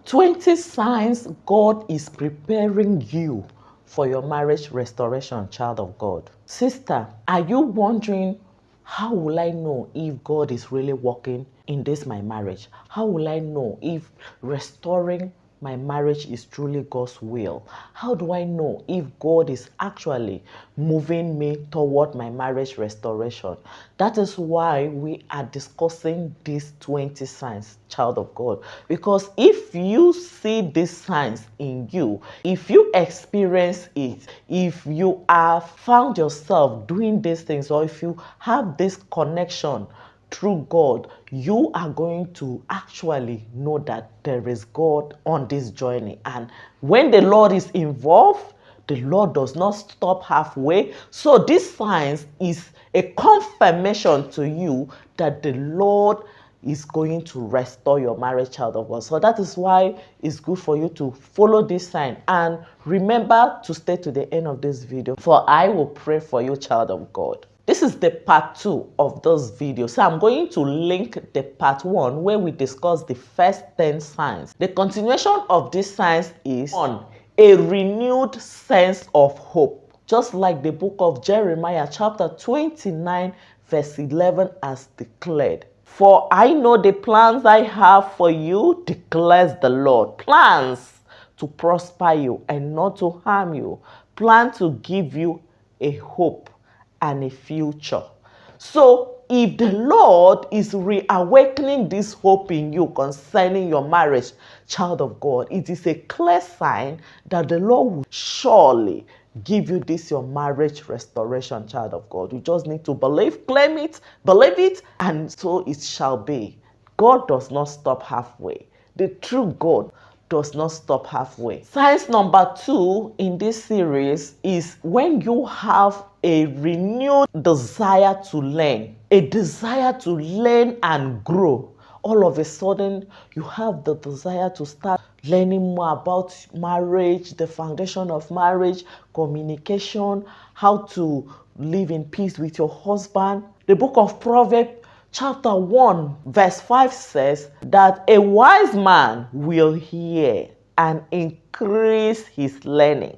20 signs God is preparing you for your marriage restoration, child of God. Sister, are you wondering, how will I know if God is really working in this my marriage? How will I know if restoring my marriage is truly God's will? How do I know if God is actually moving me toward my marriage restoration? That is why we are discussing these 20 signs, child of God. Because if you see these signs in you, if you experience it, if you have found yourself doing these things, or if you have this connection through God, you are going to actually know that there is God on this journey. And when the Lord is involved, the Lord does not stop halfway. So this signs is a confirmation to you that the Lord is going to restore your marriage, child of God. So that is why it's good for you to follow this sign. And remember to stay to the end of this video, for I will pray for you, child of God. This is the part 2 of this video. So I'm going to link the part 1 where we discuss the first 10 signs. The continuation of these signs is 1. A renewed sense of hope. Just like the book of Jeremiah chapter 29 verse 11 has declared. For I know the plans I have for you, declares the Lord. Plans to prosper you and not to harm you. Plan to give you a hope and a future. So if the Lord is reawakening this hope in you concerning your marriage, child of God, it is a clear sign that the Lord will surely give you this your marriage restoration, child of God. You just need to believe, claim it, believe it, and so it shall be. God does not stop halfway. The true God does not stop halfway. Signs number 2 in this series is when you have a renewed desire to learn, a desire to learn and grow. All of a sudden, you have the desire to start learning more about marriage, the foundation of marriage, communication, how to live in peace with your husband. The book of Proverbs chapter 1 verse 5 says that a wise man will hear and increase his learning,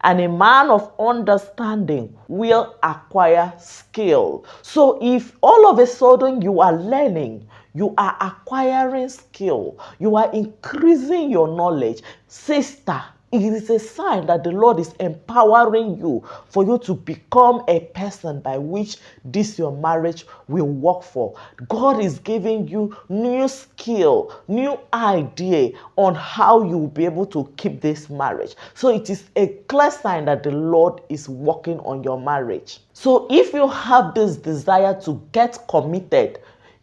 and a man of understanding will acquire skill. So if all of a sudden you are learning, you are acquiring skill, you are increasing your knowledge, sister, it is a sign that the Lord is empowering you for you to become a person by which this your marriage will work for. God is giving you new skill, new idea on how you will be able to keep this marriage. So it is a clear sign that the Lord is working on your marriage. So if you have this desire to get committed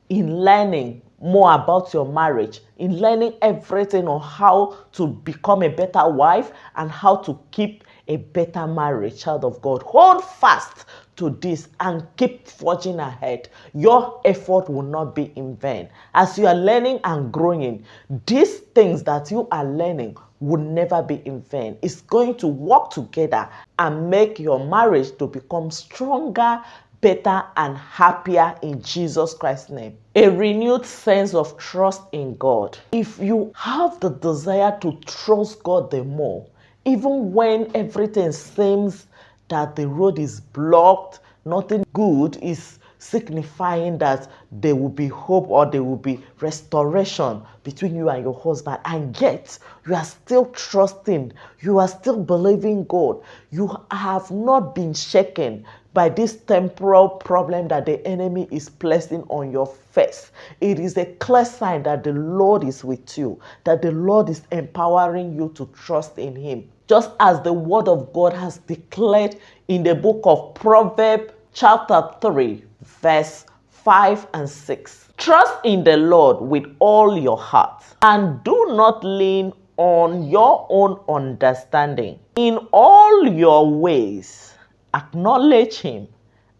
in learning more about your marriage, in learning everything on how to become a better wife and how to keep a better marriage, child of God, hold fast to this and keep forging ahead. Your effort will not be in vain. As you are learning and growing, these things that you are learning will never be in vain. It's going to work together and make your marriage to become stronger, better, and happier in Jesus Christ's name. A renewed sense of trust in God. If you have the desire to trust God the more, even when everything seems that the road is blocked, nothing good is signifying that there will be hope or there will be restoration between you and your husband, and yet you are still trusting, you are still believing God, you have not been shaken by this temporal problem that the enemy is placing on your face. It is a clear sign that the Lord is with you, that the Lord is empowering you to trust in him. Just as the word of God has declared in the book of Proverbs chapter 3 verse 5 and 6. Trust in the Lord with all your heart and do not lean on your own understanding. In all your ways acknowledge him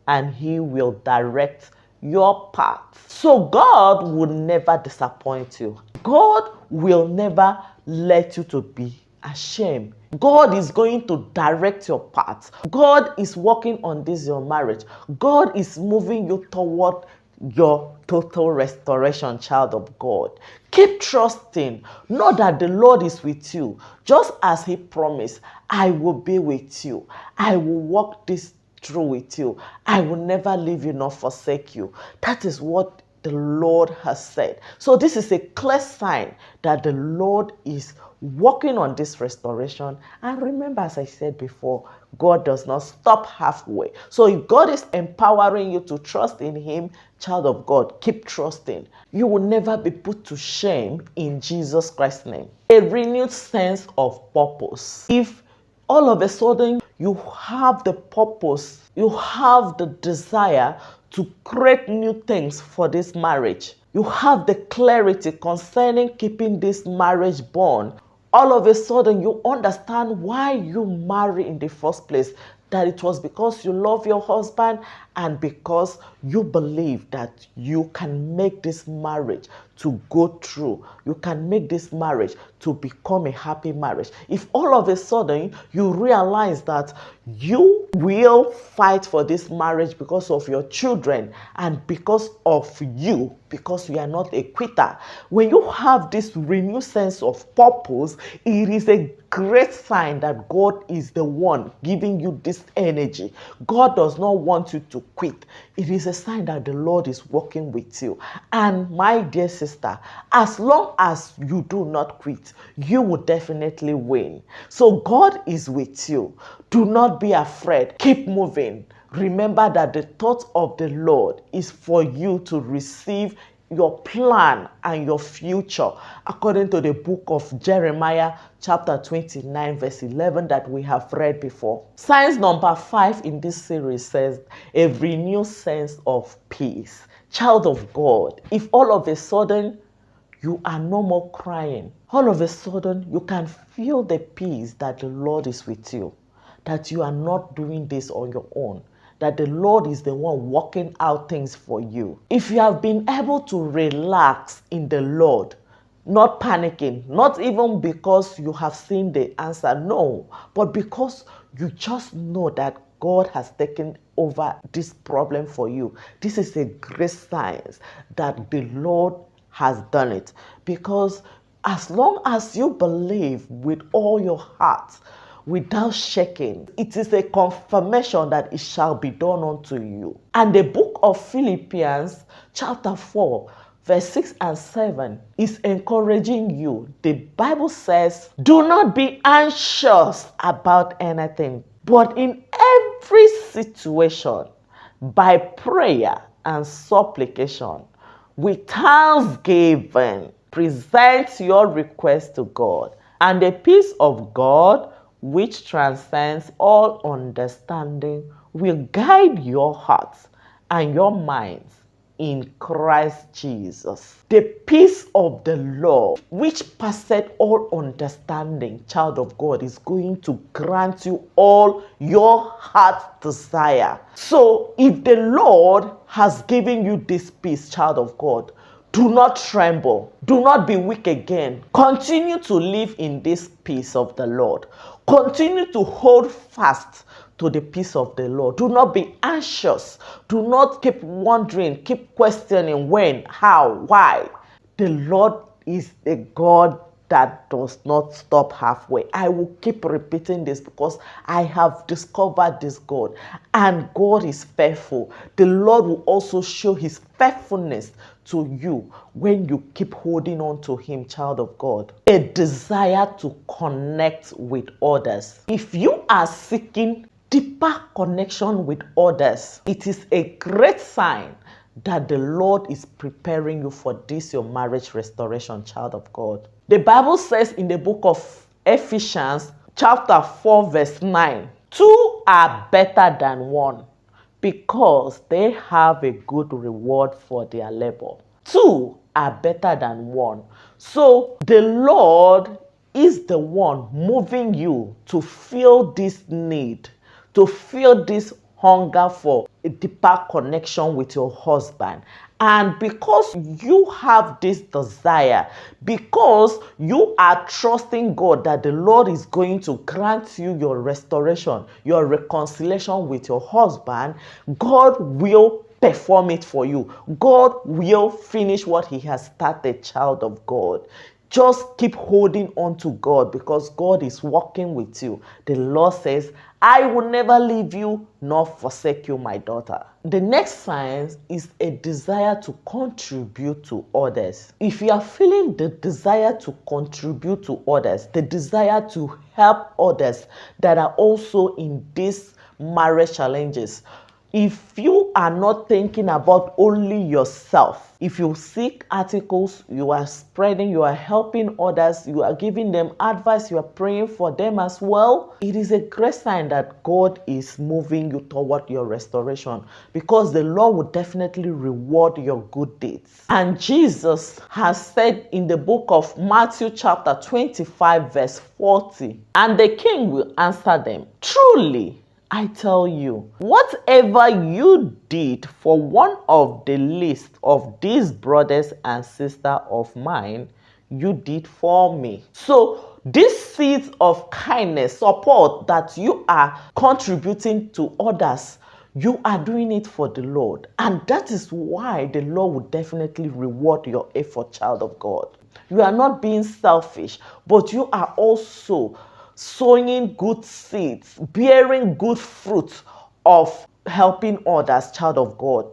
and he will direct your path. So God will never disappoint you. God will never let you to be ashamed. God is going to direct your path. God is working on this your marriage. God is moving you toward your total restoration, child of God. Keep trusting. Know that the Lord is with you. Just as he promised, I will be with you. I will walk this through with you. I will never leave you nor forsake you. That is what the Lord has said. So this is a clear sign that the Lord is working on this restoration. And remember, as I said before, God does not stop halfway. So if God is empowering you to trust in him, child of God, keep trusting. You will never be put to shame in Jesus Christ's name. A renewed sense of purpose. If all of a sudden you have the purpose, you have the desire to create new things for this marriage, you have the clarity concerning keeping this marriage bond, all of a sudden you understand why you marry in the first place, that it was because you love your husband and because you believe that you can make this marriage to go through. You can make this marriage to become a happy marriage. If all of a sudden you realize that you will fight for this marriage because of your children and because of you, because you are not a quitter, when you have this renewed sense of purpose, it is a great sign that God is the one giving you this energy. God does not want you to quit. It is a sign that the Lord is working with you. And my dear sister, as long as you do not quit, you will definitely win. So God is with you. Do not be afraid. Keep moving. Remember that the thought of the Lord is for you to receive your plan and your future, according to the book of Jeremiah chapter 29 verse 11 that we have read before. Signs number 5 in this series says a renewed sense of peace. Child of God, if all of a sudden you are no more crying, all of a sudden you can feel the peace that the Lord is with you, that you are not doing this on your own, that the Lord is the one working out things for you. If you have been able to relax in the Lord, not panicking, not even because you have seen the answer, no, but because you just know that God has taken over this problem for you. This is a great sign that the Lord has done it. Because as long as you believe with all your heart, without shaking, it is a confirmation that it shall be done unto you. And the book of Philippians chapter 4 verse 6 and 7 is encouraging you. The Bible says, do not be anxious about anything, but in every situation, by prayer and supplication, with thanksgiving, present your request to God, and the peace of God, which transcends all understanding, will guide your hearts and your minds in Christ Jesus. The peace of the Lord, which passeth all understanding, child of God, is going to grant you all your heart desire. So if the Lord has given you this peace, child of God, do not tremble. Do not be weak again. Continue to live in this peace of the Lord. Continue to hold fast to the peace of the Lord. Do not be anxious. Do not keep wondering, keep questioning when, how, why. The Lord is a God that does not stop halfway. I will keep repeating this because I have discovered this God, and God is faithful. The Lord will also show his faithfulness to you when you keep holding on to him, child of God. A desire to connect with others. If you are seeking deeper connection with others, it is a great sign that the Lord is preparing you for this, your marriage restoration, child of God. The Bible says in the book of Ephesians chapter 4 verse 9, 2 are better than 1 because they have a good reward for their labor. 2 are better than 1. So the Lord is the one moving you to feel this need, to feel this hunger for a deeper connection with your husband. And because you have this desire, because you are trusting God that the Lord is going to grant you your restoration, your reconciliation with your husband, God will perform it for you. God will finish what he has started, child of God. Just keep holding on to God because God is working with you. The Lord says, I will never leave you nor forsake you, my daughter. The next sign is a desire to contribute to others. If you are feeling the desire to contribute to others, the desire to help others that are also in these marriage challenges, if you are not thinking about only yourself, if you seek articles, you are spreading, you are helping others, you are giving them advice, you are praying for them as well, it is a great sign that God is moving you toward your restoration, because the Lord will definitely reward your good deeds. And Jesus has said in the book of Matthew chapter 25 verse 40, and the king will answer them, truly, I tell you, whatever you did for one of the least of these brothers and sisters of mine, you did for me. So these seeds of kindness, support that you are contributing to others, you are doing it for the Lord. And that is why the Lord will definitely reward your effort, child of God. You are not being selfish, but you are also sowing good seeds, bearing good fruit of helping others, child of God.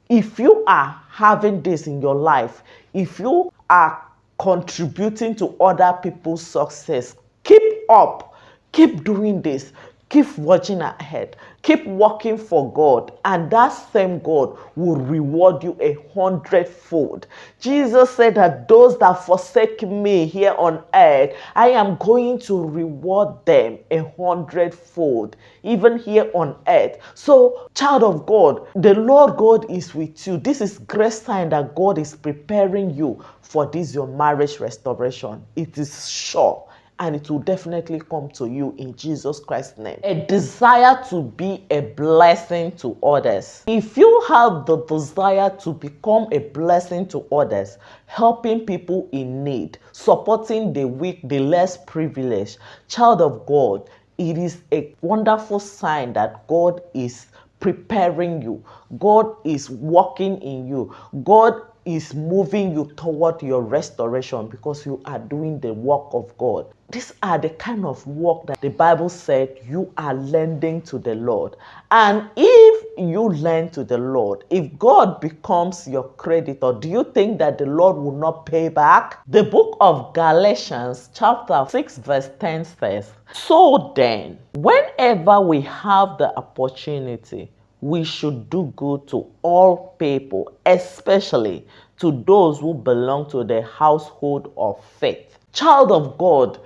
If you are having this in your life, if you are contributing to other people's success, keep up, keep doing this. Keep watching ahead. Keep working for God. And that same God will reward you 100-fold. Jesus said that those that forsake me here on earth, I am going to reward them 100-fold, even here on earth. So, child of God, the Lord God is with you. This is great sign that God is preparing you for this, your marriage restoration. It is sure. And it will definitely come to you in Jesus Christ's name. A desire to be a blessing to others. If you have the desire to become a blessing to others, helping people in need, supporting the weak, the less privileged, child of God, it is a wonderful sign that God is preparing you. God is working in you. God is moving you toward your restoration because you are doing the work of God. These are the kind of work that the Bible said you are lending to the Lord. And if you lend to the Lord, if God becomes your creditor, do you think that the Lord will not pay back? The book of Galatians chapter 6 verse 10 says, so then, whenever we have the opportunity, we should do good to all people, especially to those who belong to the household of faith. Child of God,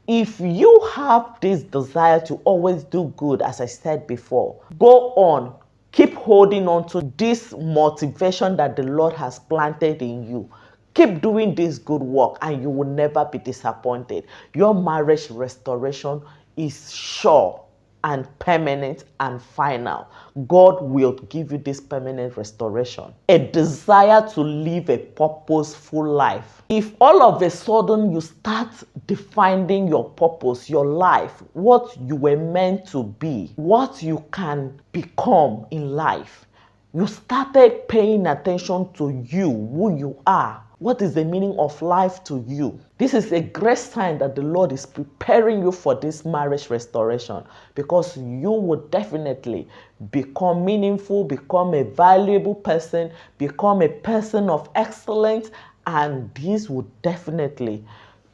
if you have this desire to always do good, as I said before, go on. Keep holding on to this motivation that the Lord has planted in you. Keep doing this good work and you will never be disappointed. Your marriage restoration is sure and permanent and final. God will give you this permanent restoration. A desire to live a purposeful life. If all of a sudden you start defining your purpose, your life, what you were meant to be, what you can become in life, you started paying attention to you, who you are. What is the meaning of life to you? This is a great sign that the Lord is preparing you for this marriage restoration, because you will definitely become meaningful, become a valuable person, become a person of excellence, and this will definitely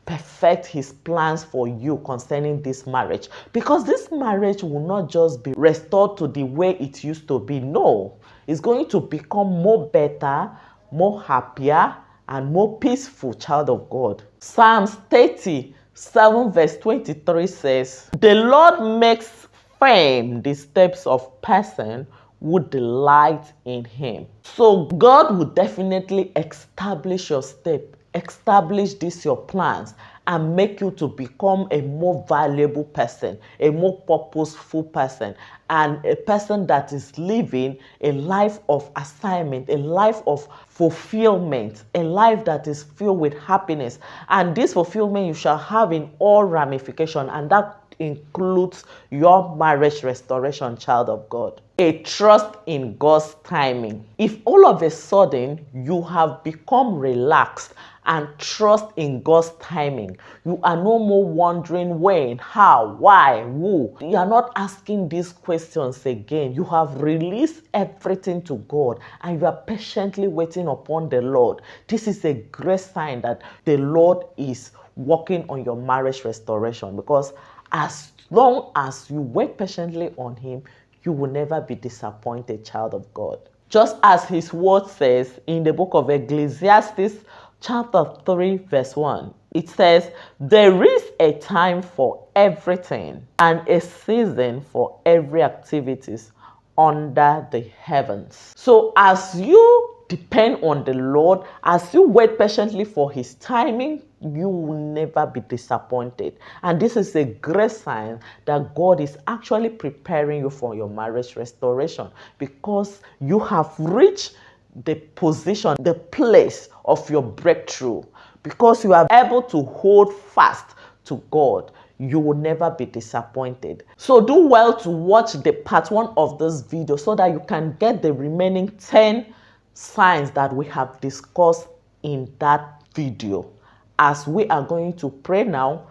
perfect his plans for you concerning this marriage, because this marriage will not just be restored to the way it used to be. No, it's going to become more better, more happier, and more peaceful, child of God. Psalms 37 verse 23 says, the Lord makes firm the steps of person who delight in him. So God will definitely establish your step, establish this your plans, and make you to become a more valuable person, a more purposeful person, and a person that is living a life of assignment, a life of fulfillment, a life that is filled with happiness. And this fulfillment you shall have in all ramifications, and that includes your marriage restoration, child of God. A trust in God's timing. If all of a sudden you have become relaxed and trust in God's timing, you are no more wondering when, how, why, who. You are not asking these questions again. You have released everything to God and you are patiently waiting upon the Lord. This is a great sign that the Lord is working on your marriage restoration, because as long as you wait patiently on Him, you will never be disappointed, child of God. Just as His word says in the book of Ecclesiastes chapter 3 verse 1, it says, there is a time for everything and a season for every activities under the heavens. So as you depend on the Lord, as you wait patiently for His timing, you will never be disappointed. And this is a great sign that God is actually preparing you for your marriage restoration, because you have reached the position, the place of your breakthrough. Because you are able to hold fast to God, you will never be disappointed. So do well to watch the part 1 of this video so that you can get the remaining 10 signs that we have discussed in that video. As we are going to pray now,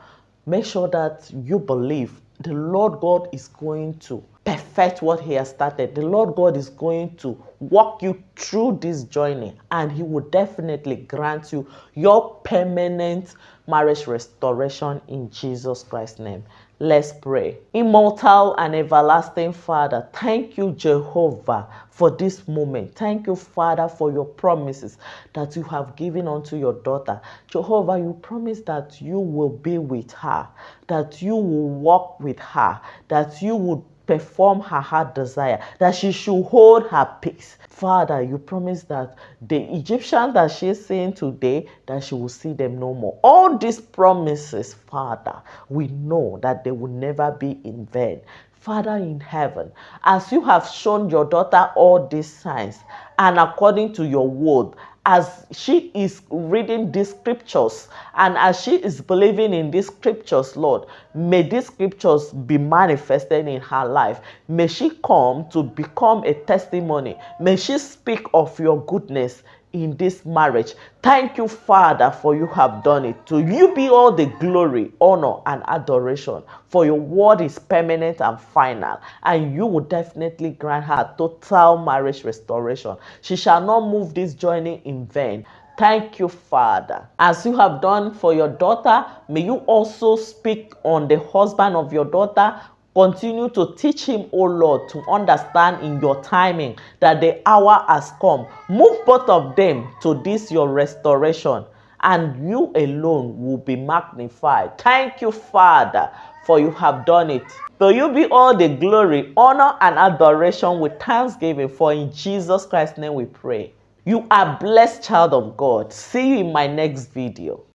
make sure that you believe the Lord God is going to perfect what He has started. The Lord God is going to walk you through this journey, and He will definitely grant you your permanent marriage restoration in Jesus Christ's name. Let's pray. Immortal and everlasting Father, thank you, Jehovah, for this moment. Thank you, Father, for your promises that you have given unto your daughter. Jehovah, you promise that you will be with her, that you will walk with her, that you will perform her heart desire, that she should hold her peace. Father, you promise that the Egyptians that she is seeing today, that she will see them no more. All these promises, Father, we know that they will never be in vain. Father in heaven, as you have shown your daughter all these signs, and according to your word, as she is reading these scriptures and as she is believing in these scriptures, Lord, may these scriptures be manifested in her life. May she come to become a testimony. May she speak of your goodness in this marriage. Thank you, Father, for you have done it. To you be all the glory, honor, and adoration, for your word is permanent and final, and you will definitely grant her total marriage restoration. She shall not move this journey in vain. Thank you, Father. As you have done for your daughter, may you also speak on the husband of your daughter. Continue to teach him, oh Lord, to understand in your timing that the hour has come. Move both of them to this your restoration, and you alone will be magnified. Thank you, Father, for you have done it. To you be all the glory, honor, and adoration with thanksgiving, for in Jesus Christ's name we pray. You are blessed, child of God. See you in my next video.